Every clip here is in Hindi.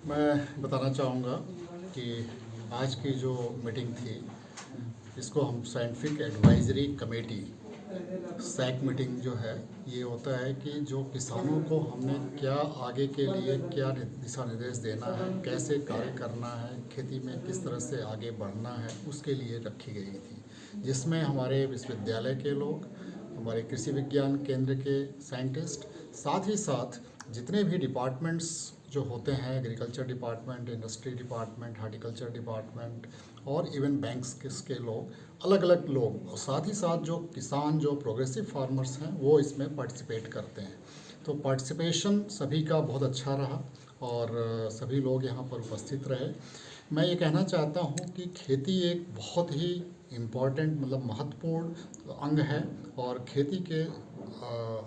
मैं बताना चाहूँगा कि आज की जो मीटिंग थी इसको हम scientific advisory committee SAC meeting जो है, ये होता है कि जो किसानों को हमने क्या आगे के लिए क्या दिशा निर्देश देना है, कैसे कार्य करना है, खेती में किस तरह से आगे बढ़ना है, उसके लिए रखी गई थी। जिसमें हमारे विश्वविद्यालय के लोग, हमारे कृषि विज्ञान केंद्र के साइंटिस्ट, साथ ही साथ जितने भी डिपार्टमेंट्स जो होते हैं, agriculture department, industry department, horticulture department और इवन बैंक्स के लोग, अलग अलग लोग, और साथ ही साथ जो किसान, जो प्रोग्रेसिव फार्मर्स हैं, वो इसमें पार्टिसिपेट करते हैं। तो पार्टिसिपेशन सभी का बहुत अच्छा रहा और सभी लोग यहाँ पर उपस्थित रहे। मैं ये कहना चाहता हूँ कि खेती एक बहुत ही इम्पॉर्टेंट, मतलब महत्वपूर्ण अंग है, और खेती के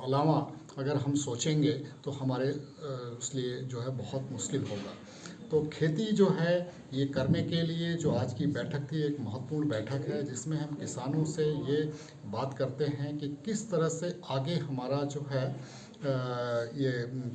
अलावा अगर हम सोचेंगे तो हमारे इसलिए जो है बहुत मुश्किल होगा। तो खेती जो है, ये करने के लिए जो आज की बैठक थी, एक महत्वपूर्ण बैठक है जिसमें हम किसानों से ये बात करते हैं कि किस तरह से आगे हमारा जो है ये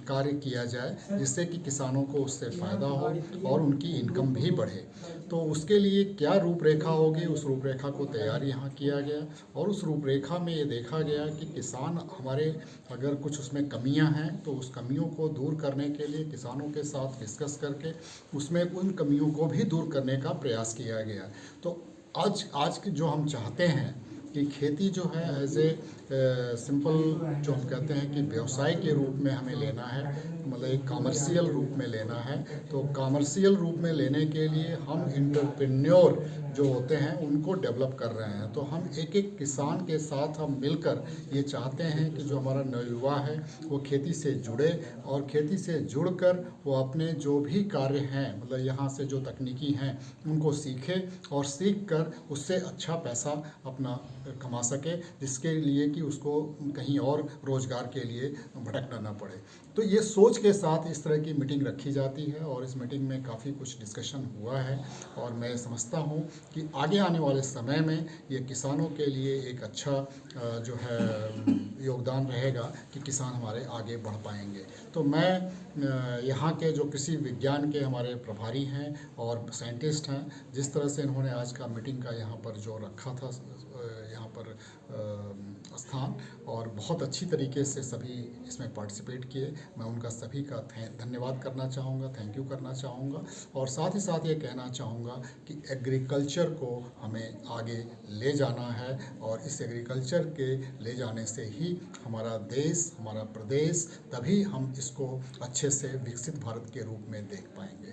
कार्य किया जाए, जिससे कि किसानों को उससे फ़ायदा हो और उनकी इनकम भी बढ़े। तो उसके लिए क्या रूपरेखा होगी, उस रूपरेखा को तैयार यहाँ किया गया, और उस रूपरेखा में ये देखा गया कि किसान हमारे, अगर कुछ उसमें कमियां हैं तो उस कमियों को दूर करने के लिए किसानों के साथ डिस्कस करके उसमें उन कमियों को भी दूर करने का प्रयास किया गया। तो आज की जो हम चाहते हैं कि खेती जो है एज ए सिंपल, जो हम कहते हैं कि व्यवसाय के रूप में हमें लेना है, मतलब एक कॉमर्शियल रूप में लेना है। तो कॉमर्शियल रूप में लेने के लिए हम एंटरप्रेन्योर जो होते हैं उनको डेवलप कर रहे हैं। तो हम एक एक किसान के साथ हम मिलकर ये चाहते हैं कि जो हमारा नवयुवा है वो खेती से जुड़े, और खेती से जुड़कर वो अपने जो भी कार्य हैं, मतलब यहाँ से जो तकनीकी हैं उनको सीखे, और सीख कर उससे अच्छा पैसा अपना कमा सके, जिसके लिए कि उसको कहीं और रोज़गार के लिए भटकना ना पड़े। तो ये सोच के साथ इस तरह की मीटिंग रखी जाती है, और इस मीटिंग में काफ़ी कुछ डिस्कशन हुआ है, और मैं समझता हूँ कि आगे आने वाले समय में ये किसानों के लिए एक अच्छा जो है योगदान रहेगा कि किसान हमारे आगे बढ़ पाएंगे। तो मैं यहाँ के जो कृषि विज्ञान के हमारे प्रभारी हैं और साइंटिस्ट हैं, जिस तरह से इन्होंने आज का मीटिंग का यहाँ पर जो रखा था यहाँ पर स्थान, और बहुत अच्छी तरीके से सभी इसमें पार्टिसिपेट किए, मैं उनका सभी का धन्यवाद करना चाहूँगा, थैंक यू करना चाहूँगा। और साथ ही साथ ये कहना चाहूँगा कि एग्रीकल्चर को हमें आगे ले जाना है, और इस एग्रीकल्चर के ले जाने से ही हमारा देश, हमारा प्रदेश, तभी हम इसको अच्छे से विकसित भारत के रूप में देख पाएंगे।